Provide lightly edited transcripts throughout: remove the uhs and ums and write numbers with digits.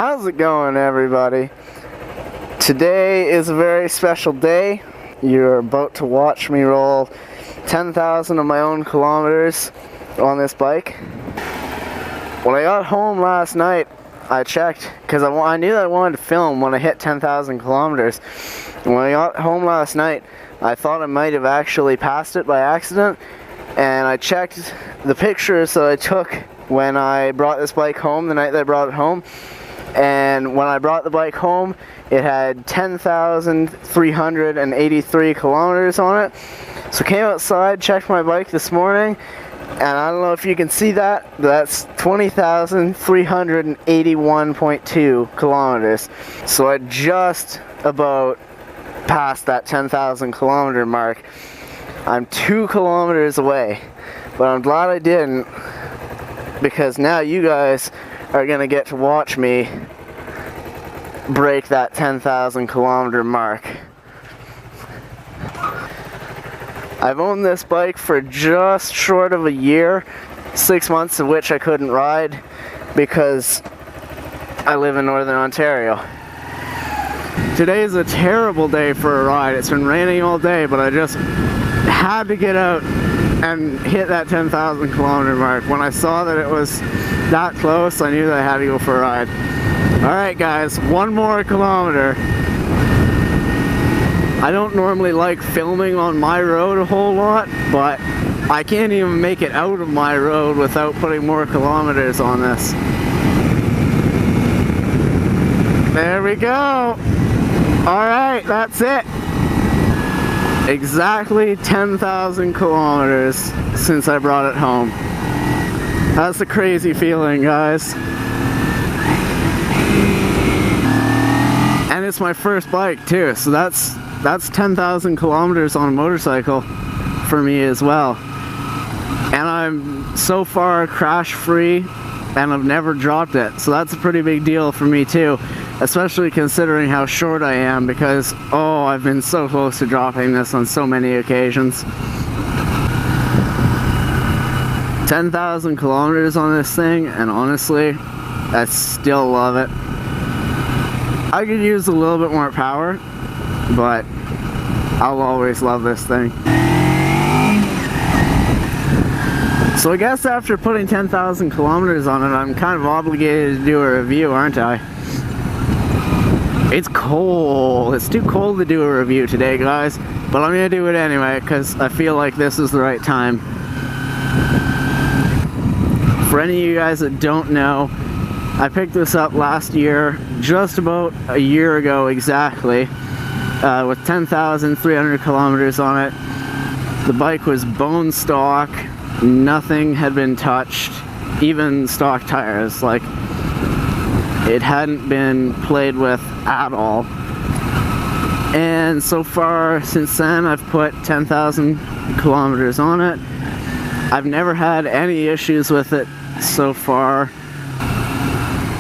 How's it going, everybody? Today is a very special day. You're about to watch me roll 10,000 of my own kilometers on this bike. When I got home last night, I checked because I knew that I wanted to film when I hit 10,000 kilometers. When I got home last night, I thought I might have actually passed it by accident, and I checked the pictures that I took when I brought this bike home, the night that I brought it home. And when I brought the bike home, it had 10,383 kilometers on it. So I came outside, checked my bike this morning, and I don't know if you can see that, but that's 20,381.2 kilometers. So I just about passed that 10,000 kilometer mark. I'm 2 kilometers away, but I'm glad I didn't, because now you guys are gonna get to watch me break that 10,000 kilometer mark. I've owned this bike for just short of a year, 6 months of which I couldn't ride because I live in Northern Ontario. Today is a terrible day for a ride. It's been raining all day, but I just had to get out and hit that 10,000 kilometer mark. When I saw that it was that close, I knew that I had to go for a ride. Alright guys, one more kilometer. I don't normally like filming on my road a whole lot, but I can't even make it out of my road without putting more kilometers on this. There we go. Alright, that's it. Exactly 10,000 kilometers since I brought it home. That's a crazy feeling, guys. And it's my first bike too, so that's 10,000 kilometers on a motorcycle for me as well. And I'm so far crash free, and I've never dropped it, so that's a pretty big deal for me too, especially considering how short I am, because I've been so close to dropping this on so many occasions. 10,000 kilometers on this thing, and honestly, I still love it. I could use a little bit more power, but I'll always love this thing. So I guess after putting 10,000 kilometers on it, I'm kind of obligated to do a review, aren't I? It's cold. It's too cold to do a review today, guys, but I'm gonna do it anyway because I feel like this is the right time. For any of you guys that don't know, I picked this up last year, just about a year ago exactly, with 10,300 kilometers on it. The bike was bone stock, nothing had been touched, even stock tires, like it hadn't been played with at all. And so far since then, I've put 10,000 kilometers on it. I've never had any issues with it so far.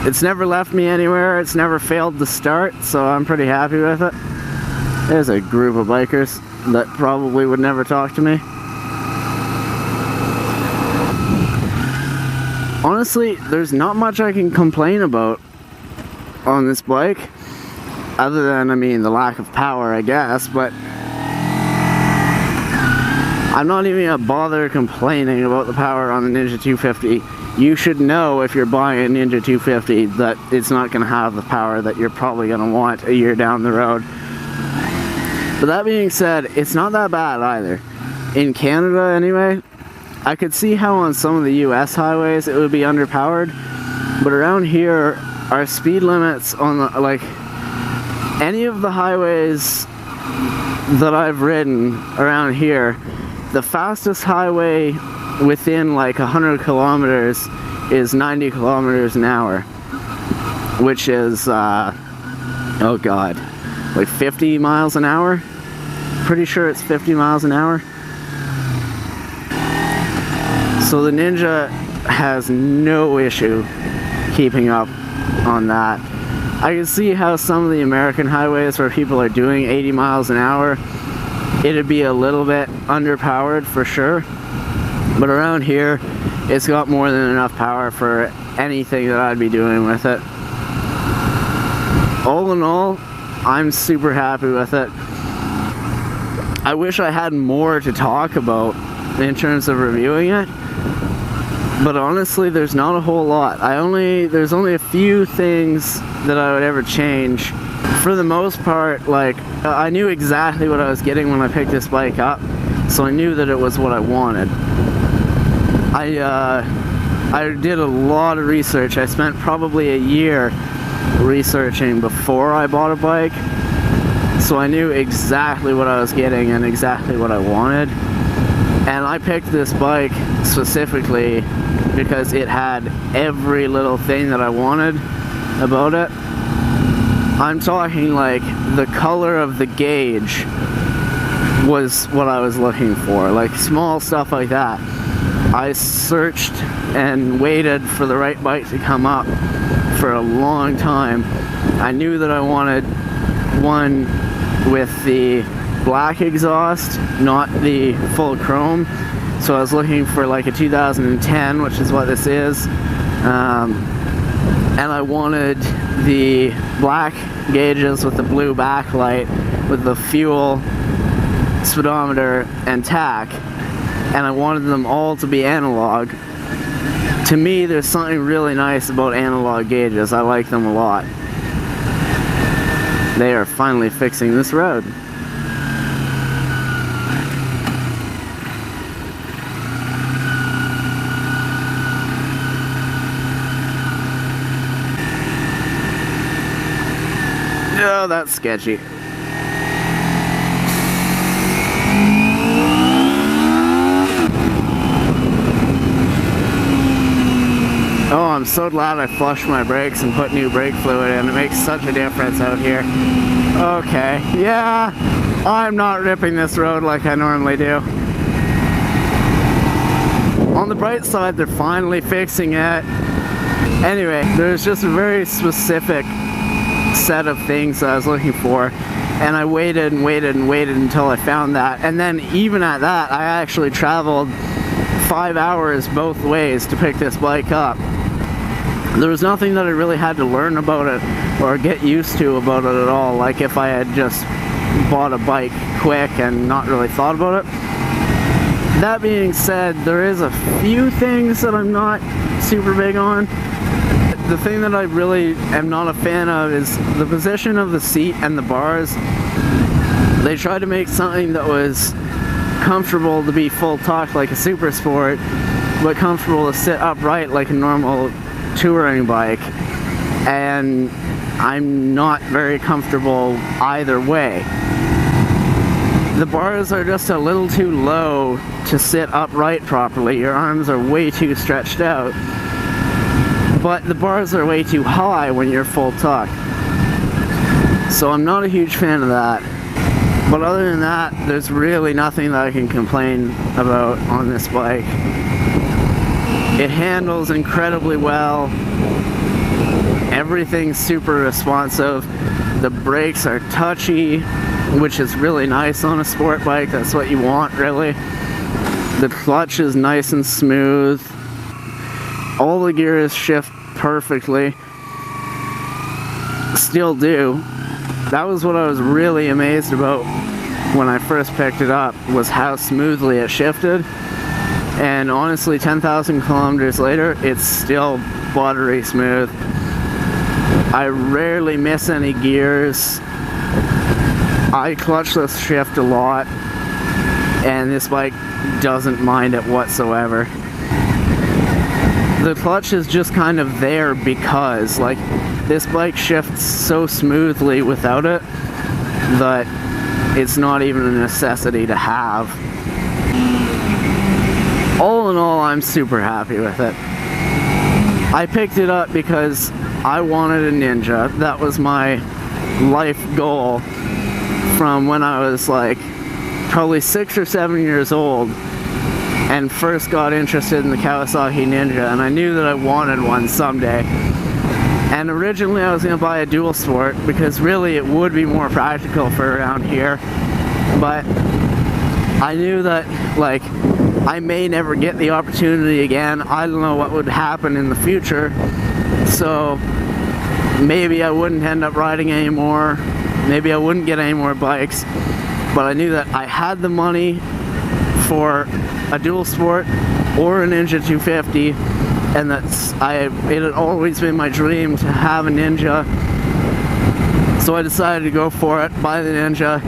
It's never left me anywhere, it's never failed to start, so I'm pretty happy with it. There's a group of bikers that probably would never talk to me. Honestly, there's not much I can complain about on this bike, other than, I mean, the lack of power, I guess, but I'm not even gonna bother complaining about the power on the Ninja 250. You should know if you're buying a Ninja 250 that it's not going to have the power that you're probably going to want a year down the road. But that being said, it's not that bad either. In Canada anyway, I could see how on some of the US highways it would be underpowered, but around here, our speed limits on the, like, any of the highways that I've ridden around here, the fastest highway within like 100 kilometers is 90 kilometers an hour, which is oh god, like 50 miles an hour. Pretty sure it's 50 miles an hour. So the Ninja has no issue keeping up on that. I can see how some of the American highways where people are doing 80 miles an hour, it'd be a little bit underpowered for sure. But around here, it's got more than enough power for anything that I'd be doing with it. all in all, I'm super happy with it. I wish I had more to talk about in terms of reviewing it, but honestly there's not a whole lot. There's only a few things that I would ever change. For the most part, like, I knew exactly what I was getting when I picked this bike up, so I knew that it was what I wanted. I did a lot of research. I spent probably a year researching before I bought a bike, so I knew exactly what I was getting and exactly what I wanted. And I picked this bike specifically because it had every little thing that I wanted about it. I'm talking like the color of the gauge was what I was looking for, like small stuff like that. I searched and waited for the right bike to come up for a long time. I knew that I wanted one with the black exhaust, not the full chrome. So I was looking for like a 2010, which is what this is. And I wanted the black gauges with the blue backlight with the fuel, speedometer, and tach. And I wanted them all to be analog. To me, there's something really nice about analog gauges. I like them a lot. They are finally fixing this road. Oh, that's sketchy. Oh, I'm so glad I flushed my brakes and put new brake fluid in. It makes such a difference out here. Okay, yeah, I'm not ripping this road like I normally do. On the bright side, they're finally fixing it. Anyway, there's just a very specific set of things that I was looking for, and I waited and waited and waited until I found that. And then even at that, I actually traveled 5 hours both ways to pick this bike up. There was nothing that I really had to learn about it or get used to about it at all, like if I had just bought a bike quick and not really thought about it. That being said, there is a few things that I'm not super big on. The thing that I really am not a fan of is the position of the seat and the bars. They tried to make something that was comfortable to be full torque like a Super Sport, but comfortable to sit upright like a normal touring bike, and I'm not very comfortable either way. The bars are just a little too low to sit upright properly. Your arms are way too stretched out, but the bars are way too high when you're full torque. So I'm not a huge fan of that. But other than that, there's really nothing that I can complain about on this bike. It handles incredibly well. Everything's super responsive. The brakes are touchy, which is really nice on a sport bike. That's what you want, really. The clutch is nice and smooth. All the gears shift perfectly. Still do. That was what I was really amazed about when I first picked it up, was how smoothly it shifted. And honestly, 10,000 kilometers later, it's still buttery smooth. I rarely miss any gears. I clutchless shift a lot, and this bike doesn't mind it whatsoever. The clutch is just kind of there because, like, this bike shifts so smoothly without it that it's not even a necessity to have. All in all, I'm super happy with it. I picked it up because I wanted a Ninja. That was my life goal from when I was like probably 6 or 7 years old and first got interested in the Kawasaki Ninja, and I knew that I wanted one someday. And originally I was going to buy a dual sport because really it would be more practical for around here, but I knew that, like, I may never get the opportunity again. I don't know what would happen in the future, so maybe I wouldn't end up riding anymore. Maybe I wouldn't get any more bikes. But I knew that I had the money for a dual sport or a Ninja 250, and it had always been my dream to have a Ninja. So I decided to go for it, buy the Ninja,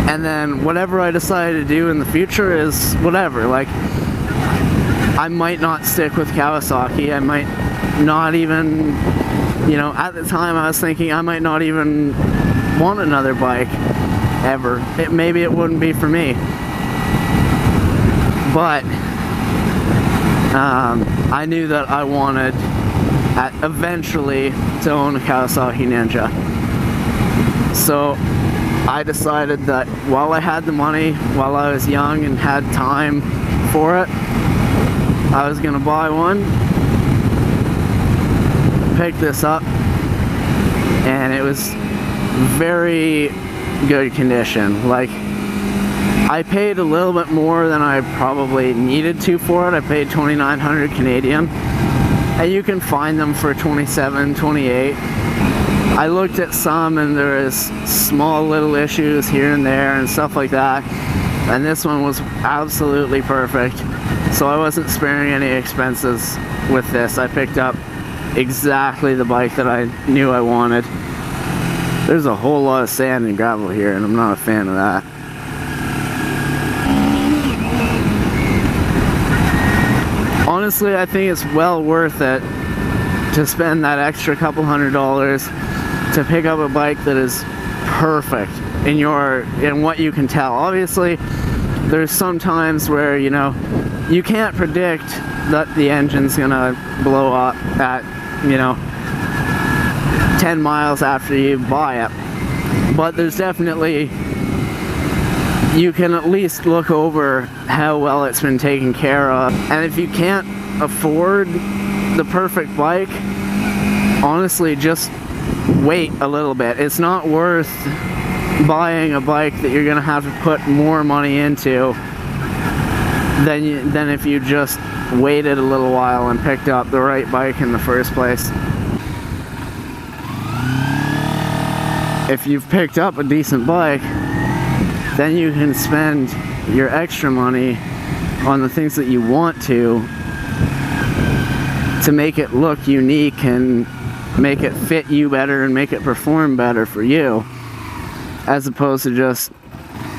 and then whatever I decided to do in the future is whatever. Like, I might not stick with Kawasaki. I might not even, you know, at the time I was thinking I might not even want another bike ever. Maybe it wouldn't be for me. But I knew that I wanted eventually to own a Kawasaki Ninja. So I decided that while I had the money, while I was young and had time for it, I was gonna buy one, pick this up, and it was very good condition. Like, I paid a little bit more than I probably needed to for it. I paid 2,900 Canadian, and you can find them for 27, 28. I looked at some and there is small little issues here and there and stuff like that, and this one was absolutely perfect. So I wasn't sparing any expenses with this. I picked up exactly the bike that I knew I wanted. There's a whole lot of sand and gravel here, and I'm not a fan of that. Honestly, I think it's well worth it to spend that extra couple $100 to pick up a bike that is perfect in what you can tell. Obviously, there's some times where, you know, you can't predict that the engine's gonna blow up at, you know, 10 miles after you buy it. But there's definitely, you can at least look over how well it's been taken care of. And if you can't afford the perfect bike, honestly, just wait a little bit. It's not worth buying a bike that you're gonna have to put more money into than if you just waited a little while and picked up the right bike in the first place. If you've picked up a decent bike, then you can spend your extra money on the things that you want to make it look unique and make it fit you better and make it perform better for you, as opposed to just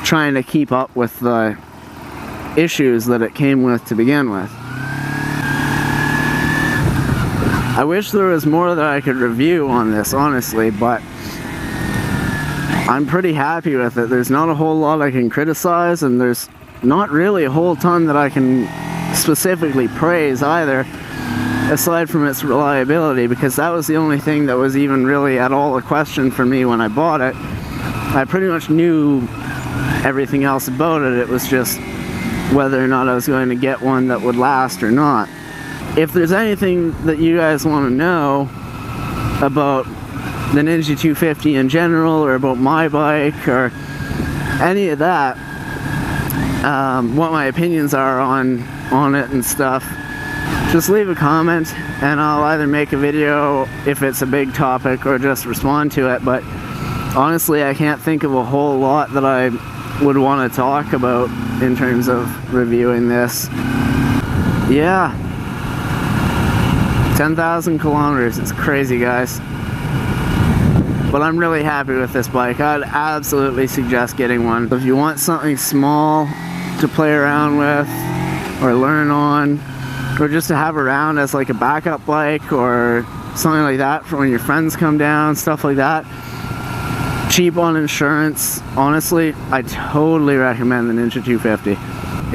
trying to keep up with the issues that it came with to begin with. I wish there was more that I could review on this, honestly, but I'm pretty happy with it. There's not a whole lot I can criticize, and there's not really a whole ton that I can specifically praise either, aside from its reliability, because that was the only thing that was even really at all a question for me when I bought it. I pretty much knew everything else about it. It was just whether or not I was going to get one that would last or not. If there's anything that you guys want to know about the Ninja 250 in general, or about my bike, or any of that, what my opinions are on it and stuff, just leave a comment and I'll either make a video if it's a big topic or just respond to it. But honestly, I can't think of a whole lot that I would want to talk about in terms of reviewing this. Yeah, 10,000 kilometers, it's crazy, guys. But I'm really happy with this bike. I'd absolutely suggest getting one. If you want something small to play around with or learn on, or just to have around as like a backup bike or something like that for when your friends come down, stuff like that. Cheap on insurance. Honestly, I totally recommend the Ninja 250.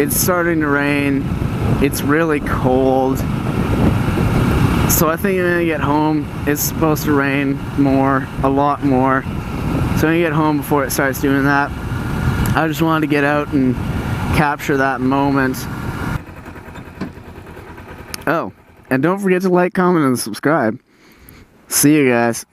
It's starting to rain. It's really cold. So I think I'm gonna get home. It's supposed to rain more, a lot more. So I'm gonna get home before it starts doing that. I just wanted to get out and capture that moment. Oh, and don't forget to like, comment, and subscribe. See you guys.